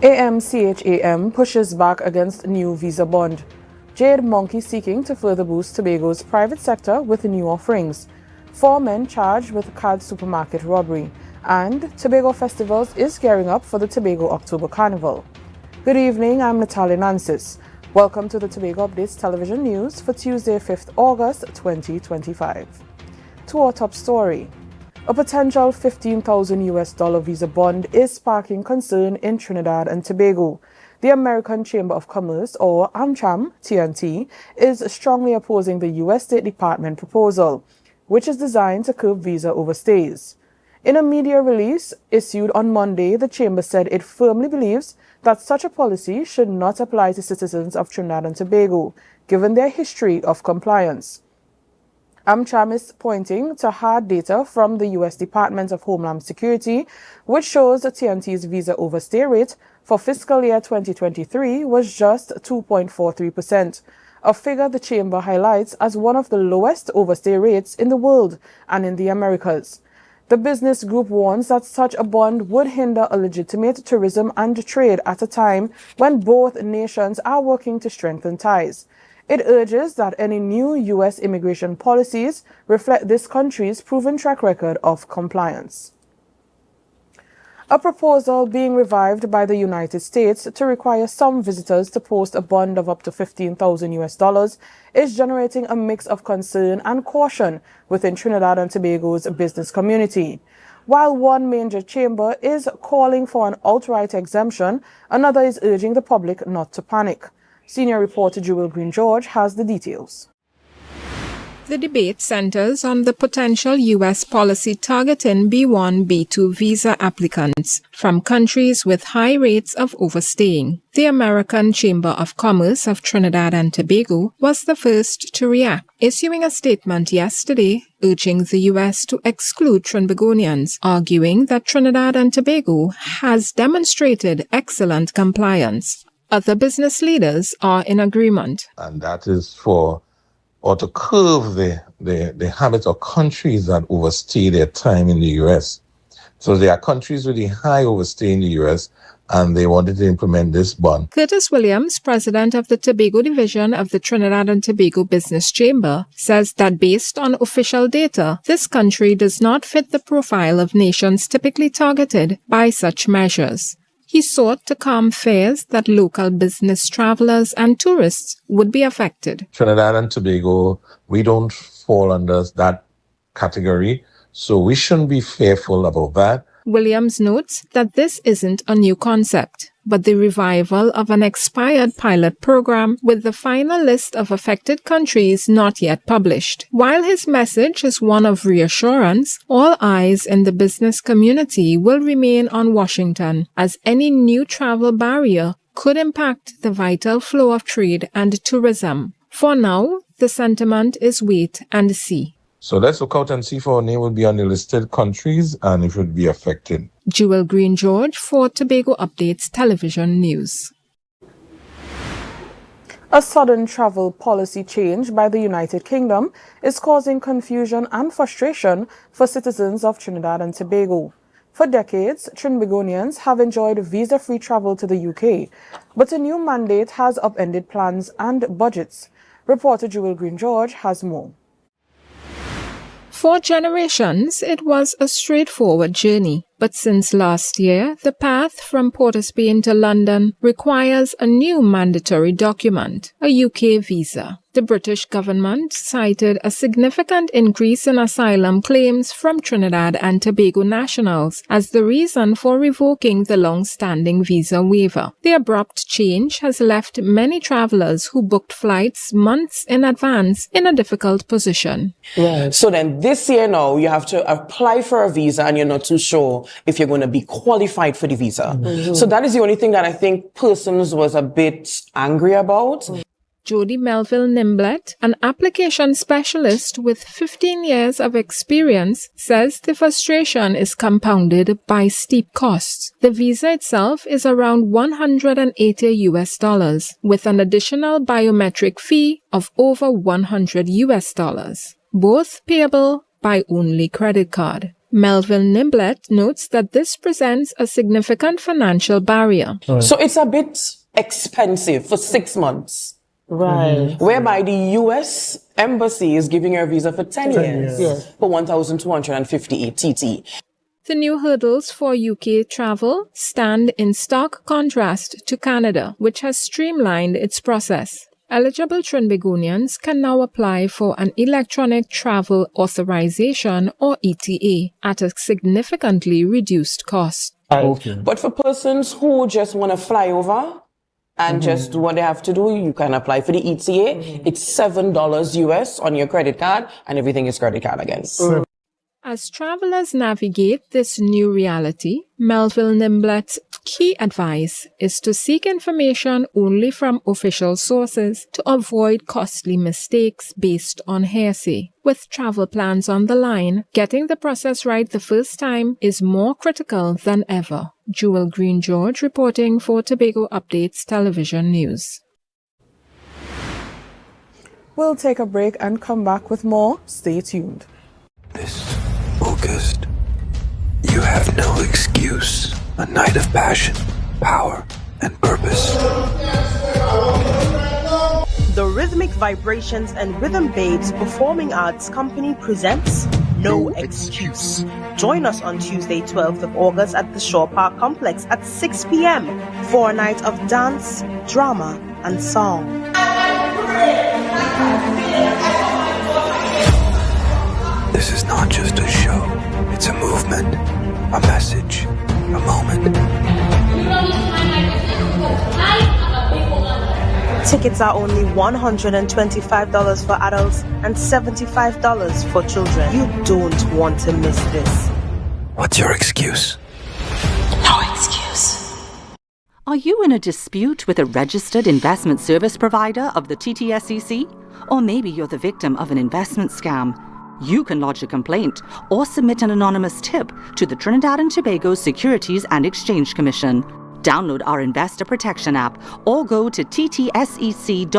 AMCHAM pushes back against new visa bond. Jade Monkey seeking to further boost Tobago's private sector with new offerings. 4 men charged with card supermarket robbery. And Tobago Festivals is gearing up for the Tobago October Carnival. Good evening, I'm Natalia Nancis. Welcome to the Tobago Updates Television News for Tuesday, 5th August 2025. To our top story. A potential $15,000 visa bond is sparking concern in Trinidad and Tobago. The American Chamber of Commerce, or AMCHAM, TNT, is strongly opposing the U.S. State Department proposal, which is designed to curb visa overstays. In a media release issued on Monday, the Chamber said it firmly believes that such a policy should not apply to citizens of Trinidad and Tobago, given their history of compliance. AmCham is pointing to hard data from the U.S. Department of Homeland Security, which shows that TNT's visa overstay rate for fiscal year 2023 was just 2.43%, a figure the Chamber highlights as one of the lowest overstay rates in the world and in the Americas. The business group warns that such a bond would hinder a legitimate tourism and trade at a time when both nations are working to strengthen ties. It urges that any new U.S. immigration policies reflect this country's proven track record of compliance. A proposal being revived by the United States to require some visitors to post a bond of up to $15,000 is generating a mix of concern and caution within Trinidad and Tobago's business community. While one major chamber is calling for an outright exemption, another is urging the public not to panic. Senior reporter Jewel Green-George has the details. The debate centers on the potential U.S. policy targeting B1, B2 visa applicants from countries with high rates of overstaying. The American Chamber of Commerce of Trinidad and Tobago was the first to react, issuing a statement yesterday urging the U.S. to exclude Trinbagonians, arguing that Trinidad and Tobago has demonstrated excellent compliance. Other business leaders are in agreement. And that is to curb the habit of countries that overstay their time in the U.S. So there are countries with a high overstay in the U.S., and they wanted to implement this bond. Curtis Williams, president of the Tobago division of the Trinidad and Tobago Business Chamber, says that based on official data, this country does not fit the profile of nations typically targeted by such measures. He sought to calm fears that local business travelers and tourists would be affected. Trinidad and Tobago, we don't fall under that category, so we shouldn't be fearful about that. Williams notes that this isn't a new concept, but the revival of an expired pilot program with the final list of affected countries not yet published. While his message is one of reassurance, all eyes in the business community will remain on Washington, as any new travel barrier could impact the vital flow of trade and tourism. For now, the sentiment is wait and see. So let's look out and see if our name will be on the listed countries and if it would be affected. Jewel Green-George for Tobago Updates Television News. A sudden travel policy change by the United Kingdom is causing confusion and frustration for citizens of Trinidad and Tobago. For decades, Trinbagonians have enjoyed visa-free travel to the UK, but a new mandate has upended plans and budgets. Reporter Jewel Green-George has more. For generations, it was a straightforward journey. But since last year, the path from Port of Spain to London requires a new mandatory document, a UK visa. The British government cited a significant increase in asylum claims from Trinidad and Tobago nationals as the reason for revoking the long-standing visa waiver. The abrupt change has left many travelers who booked flights months in advance in a difficult position. Right. So then this year now, you have to apply for a visa and you're not too sure if you're going to be qualified for the visa. Mm-hmm. So that is the only thing that I think persons was a bit angry about. Jody Melville Nimblett, an application specialist with 15 years of experience, says the frustration is compounded by steep costs. The visa itself is around $180 with an additional biometric fee of over $100, both payable by only credit card. Melvin Nimblet notes that this presents a significant financial barrier. So it's a bit expensive for 6 months. Right. Whereby the US Embassy is giving her a visa for 10 years Yes. for 1,258 TT. The new hurdles for UK travel stand in stark contrast to Canada, which has streamlined its process. Eligible Trinbagonians can now apply for an Electronic Travel Authorization or ETA at a significantly reduced cost. Okay. But for persons who just want to fly over and just do what they have to do, you can apply for the ETA. It's $7 US on your credit card, and everything is credit card again. As travelers navigate this new reality, Melville Nimblet's key advice is to seek information only from official sources to avoid costly mistakes based on hearsay. With travel plans on the line, getting the process right the first time is more critical than ever. Jewel Green George reporting for Tobago Updates Television News. We'll take a break and come back with more. Stay tuned. This August, you have no excuse. A night of passion, power, and purpose. The Rhythmic Vibrations and Rhythm Babes Performing Arts Company presents No Excuse. Join us on Tuesday, 12th of August at the Shaw Park Complex at 6 p.m. for a night of dance, drama, and song. This is not just a show. It's a movement, a message, a moment. Tickets are only $125 for adults and $75 for children. You don't want to miss this. What's your excuse? No excuse. Are you in a dispute with a registered investment service provider of the TTSEC? Or maybe you're the victim of an investment scam? You can lodge a complaint or submit an anonymous tip to the Trinidad and Tobago Securities and Exchange Commission. Download our Investor Protection app or go to ttsec.org.tt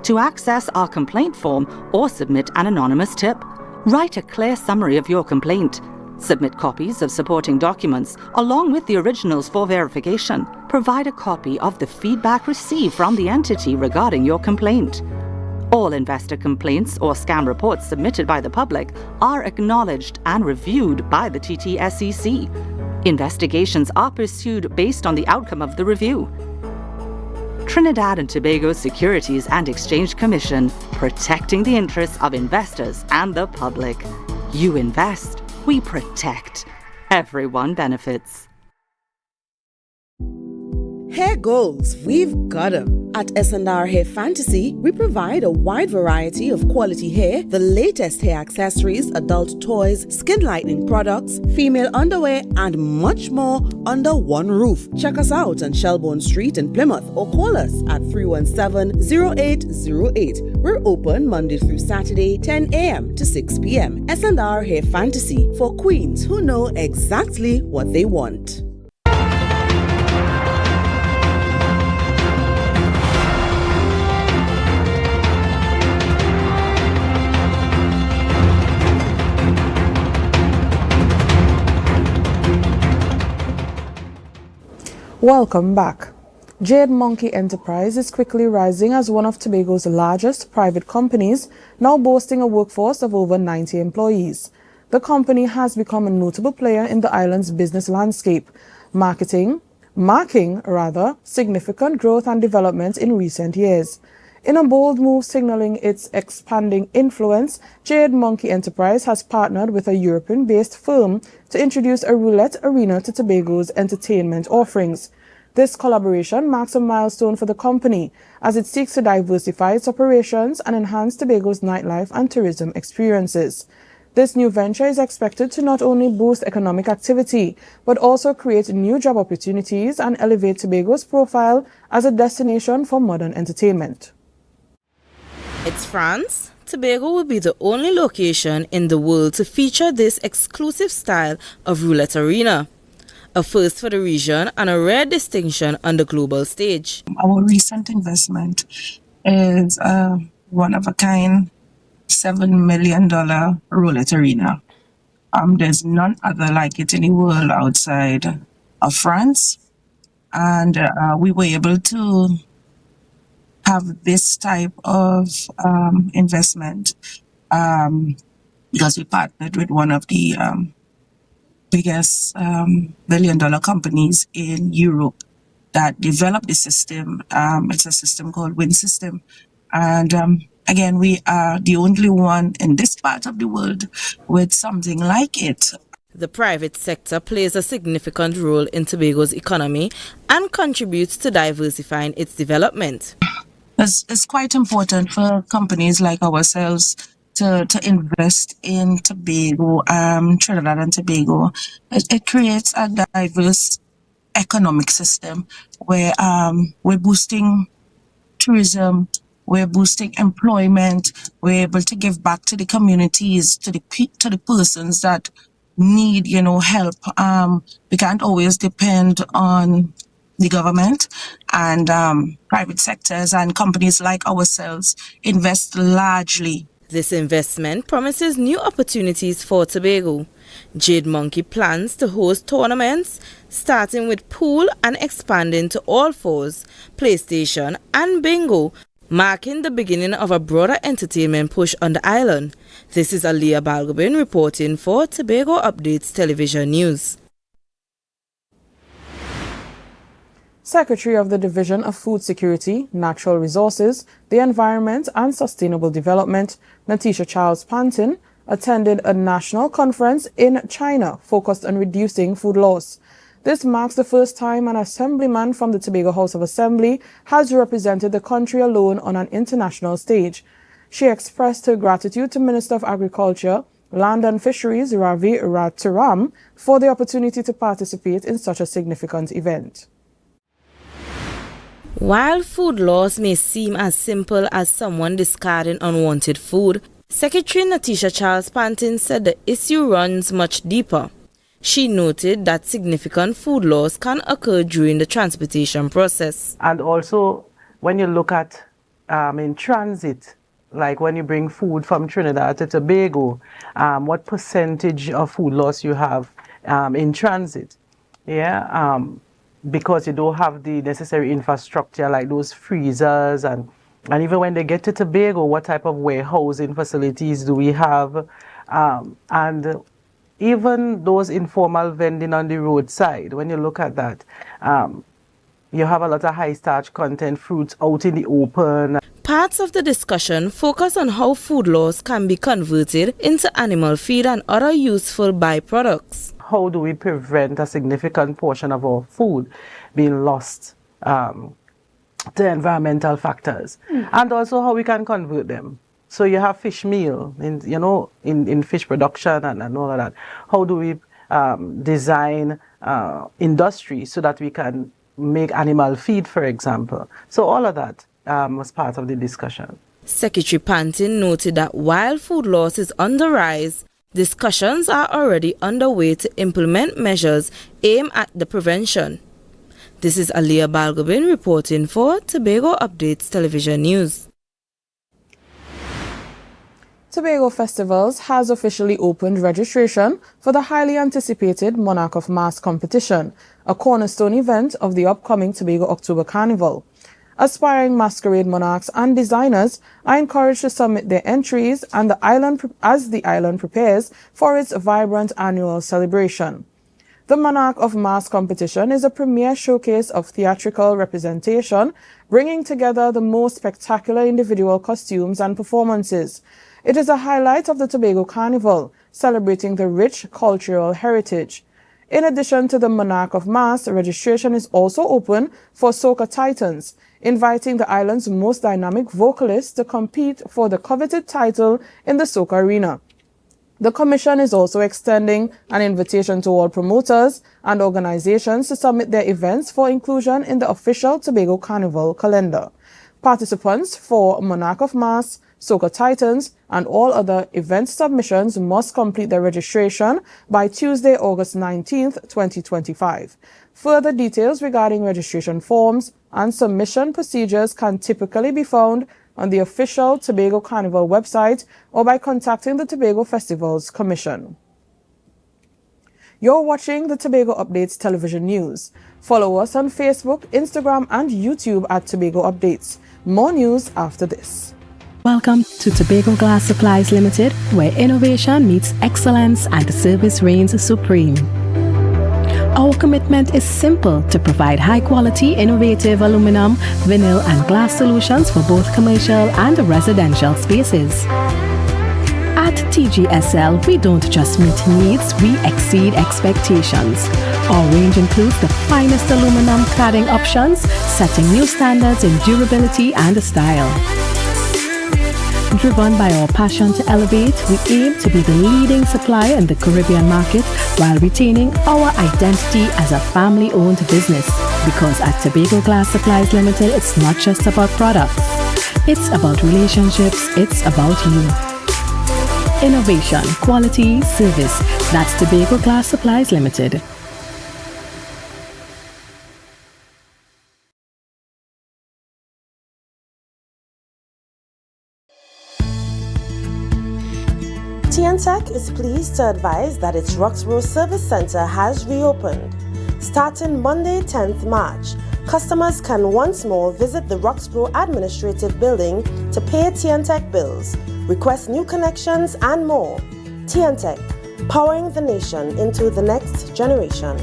to access our complaint form or submit an anonymous tip. Write a clear summary of your complaint. Submit copies of supporting documents along with the originals for verification. Provide a copy of the feedback received from the entity regarding your complaint. All investor complaints or scam reports submitted by the public are acknowledged and reviewed by the TTSEC. Investigations are pursued based on the outcome of the review. Trinidad and Tobago Securities and Exchange Commission, protecting the interests of investors and the public. You invest, we protect. Everyone benefits. Hair goals, we've got 'em. At S&R Hair Fantasy, we provide a wide variety of quality hair, the latest hair accessories, adult toys, skin lightening products, female underwear, and much more under one roof. Check us out on Shelbourne Street in Plymouth or call us at 317-0808. We're open Monday through Saturday, 10 a.m. to 6 p.m. S&R Hair Fantasy for queens who know exactly what they want. Welcome back. Jade Monkey Enterprise is quickly rising as one of Tobago's largest private companies, now boasting a workforce of over 90 employees. The company has become a notable player in the island's business landscape, marking significant growth and development in recent years. In a bold move signaling its expanding influence, Jade Monkey Enterprise has partnered with a European-based firm to introduce a roulette arena to Tobago's entertainment offerings. This collaboration marks a milestone for the company as it seeks to diversify its operations and enhance Tobago's nightlife and tourism experiences. This new venture is expected to not only boost economic activity, but also create new job opportunities and elevate Tobago's profile as a destination for modern entertainment. It's France. Tobago will be the only location in the world to feature this exclusive style of roulette arena. A first for the region and a rare distinction on the global stage. Our recent investment is a one-of-a-kind $7 million roulette arena. There's none other like it in the world outside of France. And we were able to have this type of investment because we partnered with one of the biggest billion-dollar companies in Europe that developed the system. It's a system called Win System. And again, we are the only one in this part of the world with something like it. The private sector plays a significant role in Tobago's economy and contributes to diversifying its development. It's quite important for companies like ourselves to invest in Tobago, Trinidad and Tobago. It creates a diverse economic system where we're boosting tourism, we're boosting employment, we're able to give back to the communities, to the persons that need, help. We can't always depend on the government, and private sectors and companies like ourselves invest largely. This investment promises new opportunities for Tobago. Jade Monkey plans to host tournaments, starting with pool and expanding to all fours, PlayStation and bingo, marking the beginning of a broader entertainment push on the island. This is AMPLIA Balgobin reporting for Tobago Updates Television News. Secretary of the Division of Food Security, Natural Resources, the Environment and Sustainable Development, Natisha Charles-Pantin, attended a national conference in China focused on reducing food loss. This marks the first time an assemblyman from the Tobago House of Assembly has represented the country alone on an international stage. She expressed her gratitude to Minister of Agriculture, Land and Fisheries Ravi Raturam for the opportunity to participate in such a significant event. While food loss may seem as simple as someone discarding unwanted food, Secretary Natisha Charles-Pantin said the issue runs much deeper. She noted that significant food loss can occur during the transportation process. And also, when you look at in transit, like when you bring food from Trinidad to Tobago, what percentage of food loss you have in transit? Yeah, because you don't have the necessary infrastructure like those freezers, and even when they get to Tobago, what type of warehousing facilities do we have? And even those informal vending on the roadside, when you look at that, you have a lot of high starch content fruits out in the open. Parts of the discussion focus on how food loss can be converted into animal feed and other useful byproducts. How do we prevent a significant portion of our food being lost to environmental factors, and also how we can convert them? So you have fish meal, in fish production and all of that. How do we design industry so that we can make animal feed, for example? So all of that was part of the discussion. Secretary Pantin noted that while food loss is on the rise, discussions are already underway to implement measures aimed at the prevention. This is AMPLIA Balgobin reporting for Tobago Updates Television News. Tobago Festivals has officially opened registration for the highly anticipated Monarch of Mars competition, a cornerstone event of the upcoming Tobago October Carnival. Aspiring masquerade monarchs and designers are encouraged to submit their entries and the island prepares for its vibrant annual celebration. The Monarch of Mars competition is a premier showcase of theatrical representation, bringing together the most spectacular individual costumes and performances. It is a highlight of the Tobago Carnival, celebrating the rich cultural heritage. In addition to the Monarch of Mars, registration is also open for Soca Titans, inviting the island's most dynamic vocalists to compete for the coveted title in the soca arena. The Commission is also extending an invitation to all promoters and organizations to submit their events for inclusion in the official Tobago Carnival calendar. Participants for Monarch of Mars, Soca Titans, and all other event submissions must complete their registration by Tuesday, August 19th, 2025. Further details regarding registration forms and submission procedures can typically be found on the official Tobago Carnival website or by contacting the Tobago Festivals Commission. You're watching the Tobago Updates television news. Follow us on Facebook, Instagram, and YouTube at Tobago Updates. More news after this. Welcome to Tobago Glass Supplies Limited, where innovation meets excellence and service reigns supreme. Our commitment is simple: to provide high-quality, innovative aluminum, vinyl, and glass solutions for both commercial and residential spaces. At TGSL, we don't just meet needs, we exceed expectations. Our range includes the finest aluminum cladding options, setting new standards in durability and style. Driven by our passion to elevate, we aim to be the leading supplier in the Caribbean market while retaining our identity as a family-owned business. Because at Tobago Glass Supplies Limited, it's not just about products. It's about relationships, it's about you. Innovation, quality, service. That's Tobago Glass Supplies Limited. TNTech is pleased to advise that its Roxborough Service Center has reopened. Starting Monday, 10th March, customers can once more visit the Roxborough Administrative Building to pay TNTech bills, request new connections, and more. TNTech, powering the nation into the next generation.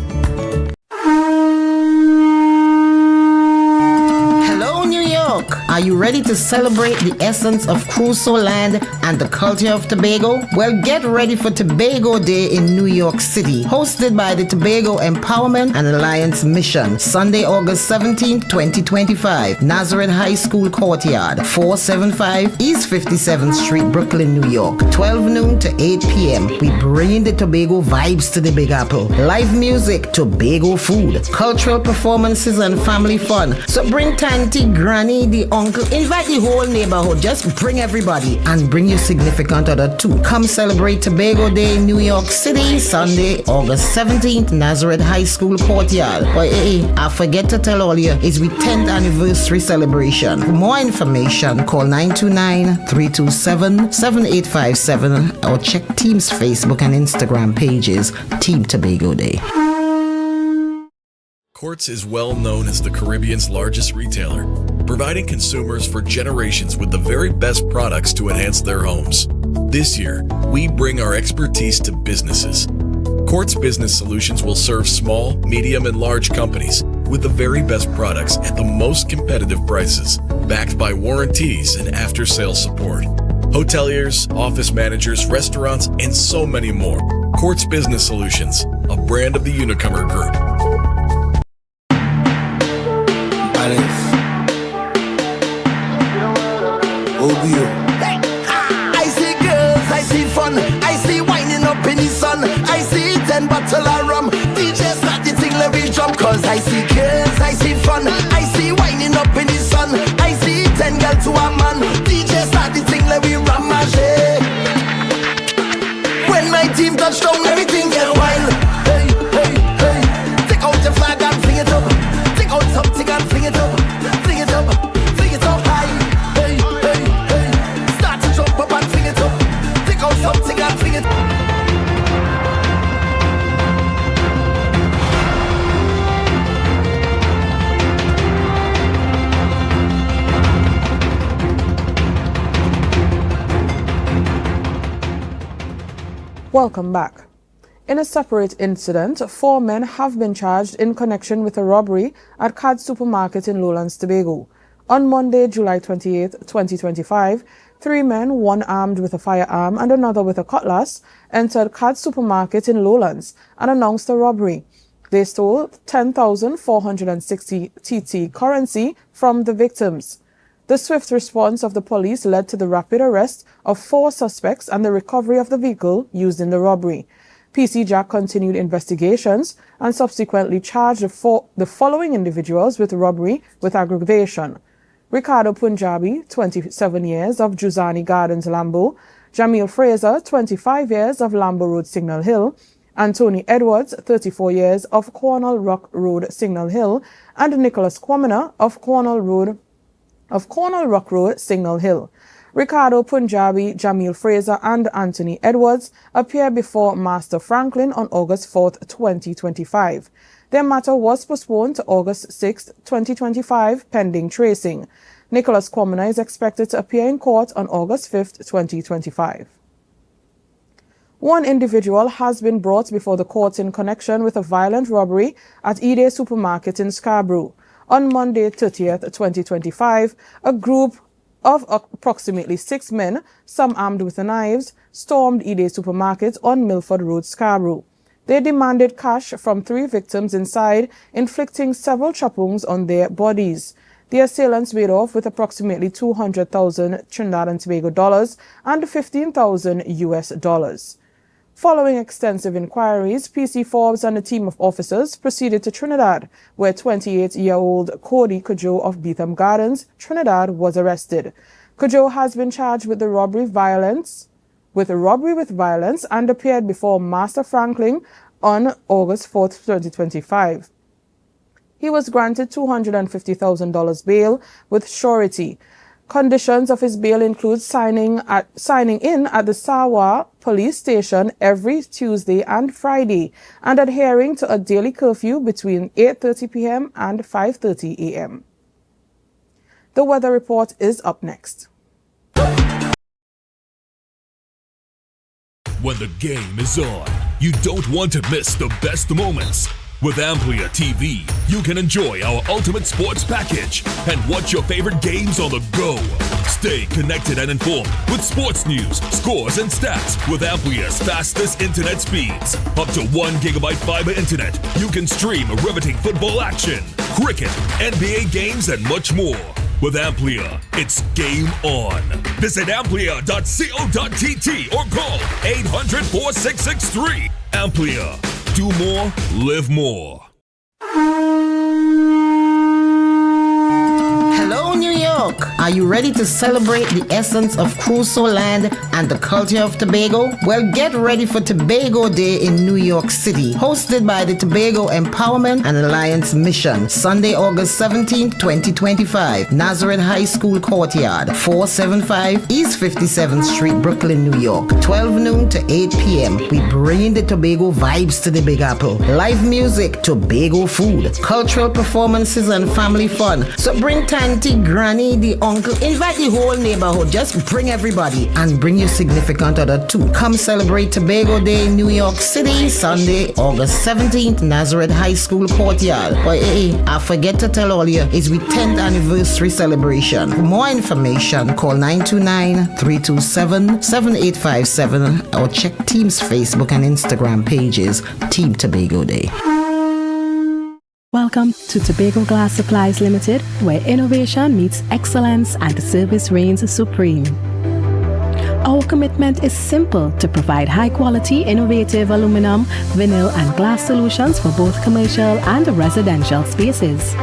Hello, New York! Are you ready to celebrate the essence of Crusoe Land and the culture of Tobago? Well, get ready for Tobago Day in New York City, hosted by the Tobago Empowerment and Alliance Mission, Sunday, August 17, 2025, Nazareth High School Courtyard, 475 East 57th Street, Brooklyn, New York, 12 noon to 8 p.m. We bring the Tobago vibes to the Big Apple. Live music, Tobago food, cultural performances, and family fun. So bring Tanty, Granny, the uncle, invite the whole neighborhood. Just bring everybody and bring your significant other too. Come celebrate Tobago Day in New York City, Sunday, August 17th, Nazareth High School Courtyard. But hey, I forget to tell all you, it's we 10th anniversary celebration. For more information, call 929-327-7857 or check Team's Facebook and Instagram pages, Team Tobago Day. Quartz is well known as the Caribbean's largest retailer, providing consumers for generations with the very best products to enhance their homes. This year, we bring our expertise to businesses. Quartz Business Solutions will serve small, medium, and large companies with the very best products at the most competitive prices, backed by warranties and after-sales support. Hoteliers, office managers, restaurants, and so many more. Quartz Business Solutions, a brand of the Unicomer Group. I see girls, I see fun, I see winding up in the sun, I see 10 bottle of rum, DJ start the thing, let me jump. Cause I see girls, I see fun, I see winding up in the sun, I see 10 girls to a man, DJ start the thing, let me ramage. When my team touch down, everything get wild. Hey, hey, hey, take out your flag and fling it up, take out something and fling it up, fling it up, fling it up high. Hey, hey, hey, start to jump up and fling it up, take out something and fling it up. Welcome back. In a separate incident, 4 men have been charged in connection with a robbery at Cad Supermarket in Lowlands, Tobago. On Monday, July 28, 2025, 3 men, one armed with a firearm and another with a cutlass, entered Cad Supermarket in Lowlands and announced a robbery. They stole 10,460 TT currency from the victims. The swift response of the police led to the rapid arrest of 4 suspects and the recovery of the vehicle used in the robbery. PC Jack continued investigations and subsequently charged the following individuals with robbery with aggravation: Ricardo Punjabi, 27 years, of Juzani Gardens, Lambo; Jamil Fraser, 25 years, of Lambo Road, Signal Hill; Anthony Edwards, 34 years, of Cornwall Rock Road, Signal Hill; and Nicholas Quamina of Cornwall Rock Road, Signal Hill. Ricardo Punjabi, Jamil Fraser, and Anthony Edwards appeared before Master Franklin on August 4, 2025. Their matter was postponed to August 6, 2025, pending tracing. Nicholas Quamina is expected to appear in court on August 5, 2025. One individual has been brought before the court in connection with a violent robbery at Ede Supermarket in Scarborough. On Monday, 30th, 2025, a group of approximately 6 men, some armed with knives, stormed Ede Supermarket on Milford Road, Scarborough. They demanded cash from 3 victims inside, inflicting several chop wounds on their bodies. The assailants made off with approximately 200,000 Trinidad and Tobago dollars and 15,000 US dollars. Following extensive inquiries, PC Forbes and a team of officers proceeded to Trinidad, where 28-year-old Cody Kojo of Beetham Gardens, Trinidad, was arrested. Kojo has been charged with the robbery with violence and appeared before Master Franklin on August 4, 2025. He was granted $250,000 bail with surety. Conditions of his bail include signing in at the Sawa police station every Tuesday and Friday and adhering to a daily curfew between 8:30 p.m. and 5:30 a.m. The weather report is up next. When the game is on, you don't want to miss the best moments. With AMPLIA TV, you can enjoy our ultimate sports package and watch your favorite games on the go. Stay connected and informed with sports news, scores, and stats with AMPLIA's fastest internet speeds. Up to 1 GB fiber internet, you can stream riveting football action, cricket, NBA games, and much more. With AMPLIA, it's game on. Visit amplia.co.tt or call 800-4663. AMPLIA. Do more, live more. Hello, New York. Are you ready to celebrate the essence of Crusoe Land and the culture of Tobago? Well, get ready for Tobago Day in New York City, hosted by the Tobago Empowerment and Alliance Mission, Sunday, August 17, 2025, Nazareth High School Courtyard, 475 East 57th Street, Brooklyn, New York, 12 noon to 8 p.m. We bring the Tobago vibes to the Big Apple. Live music, Tobago food, cultural performances, and family fun. So bring Tanty, Granny, the uncle, invite the whole neighborhood. Just bring everybody and bring your significant other too. Come celebrate Tobago Day in New York City, Sunday, August 17th, Nazareth High School Courtyard. But hey, I forget to tell all you, it's we 10th anniversary celebration. For more information, call 929-327-7857 or check Team's Facebook and Instagram pages, Team Tobago Day. Welcome to Tobago Glass Supplies Limited, where innovation meets excellence and the service reigns supreme. Our commitment is simple: to provide high-quality, innovative aluminum, vinyl, and glass solutions for both commercial and residential spaces.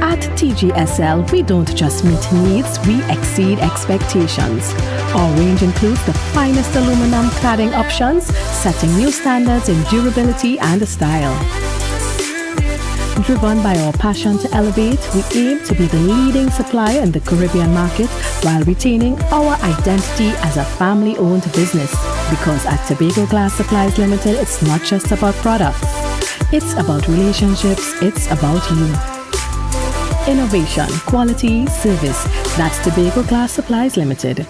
At TGSL, we don't just meet needs, we exceed expectations. Our range includes the finest aluminum cladding options, setting new standards in durability and style. Driven by our passion to elevate, we aim to be the leading supplier in the Caribbean market while retaining our identity as a family-owned business. Because at Tobago Glass Supplies Limited, it's not just about products. It's about relationships, it's about you. Innovation, quality, service. That's Tobago Glass Supplies Limited.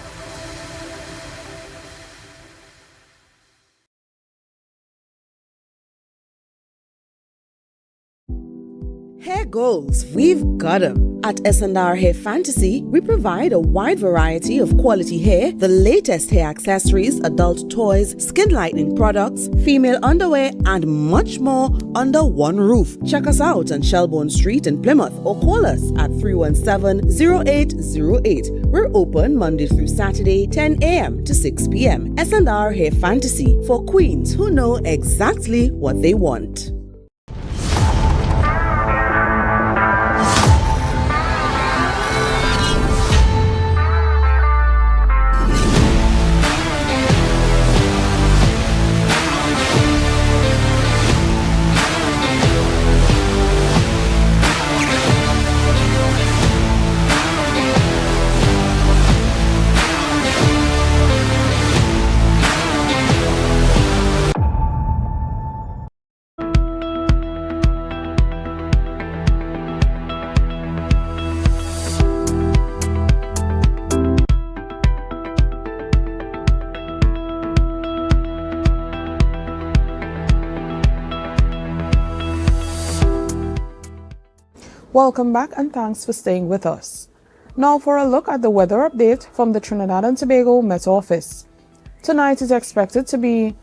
Hair goals, we've got them. At S&R Hair Fantasy, we provide a wide variety of quality hair, the latest hair accessories, adult toys, skin lightening products, female underwear, and much more under one roof. Check us out on Shelbourne Street in Plymouth or call us at 317-0808. We're open Monday through Saturday, 10 a.m. to 6 p.m. S&R Hair Fantasy, for queens who know exactly what they want. Welcome back and thanks for staying with us. Now for a look at the weather update from the Trinidad and Tobago Met Office. Tonight is expected to be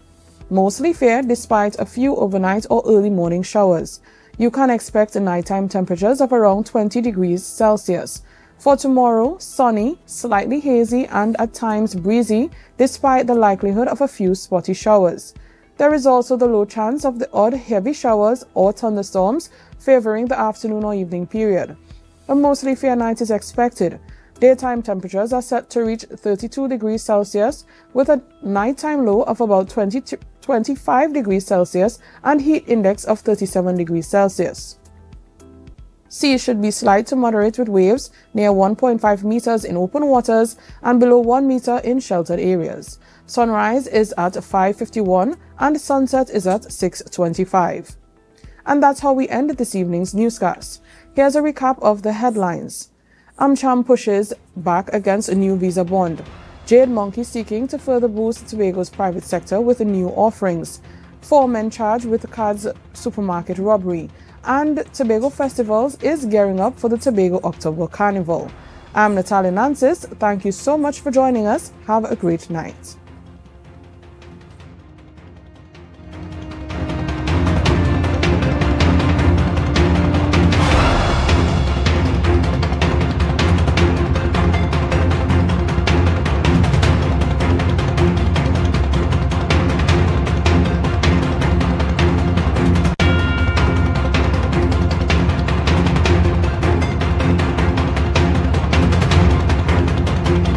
mostly fair despite a few overnight or early morning showers. You can expect nighttime temperatures of around 20 degrees Celsius. For tomorrow, sunny, slightly hazy and at times breezy despite the likelihood of a few spotty showers. There is also the low chance of the odd heavy showers or thunderstorms favoring the afternoon or evening period. A mostly fair night is expected. Daytime temperatures are set to reach 32 degrees Celsius with a nighttime low of about 25 degrees Celsius and heat index of 37 degrees Celsius. Seas should be slight to moderate with waves near 1.5 meters in open waters and below 1 meter in sheltered areas. Sunrise is at 5:51 and sunset is at 6:25. And that's how we ended this evening's newscast. Here's a recap of the headlines. AmCham pushes back against a new visa bond. Jade Monkey seeking to further boost Tobago's private sector with new offerings. 4 men charged with Cards supermarket robbery. And Tobago Festivals is gearing up for the Tobago October Carnival. I'm Natalia Nancis. Thank you so much for joining us. Have a great night.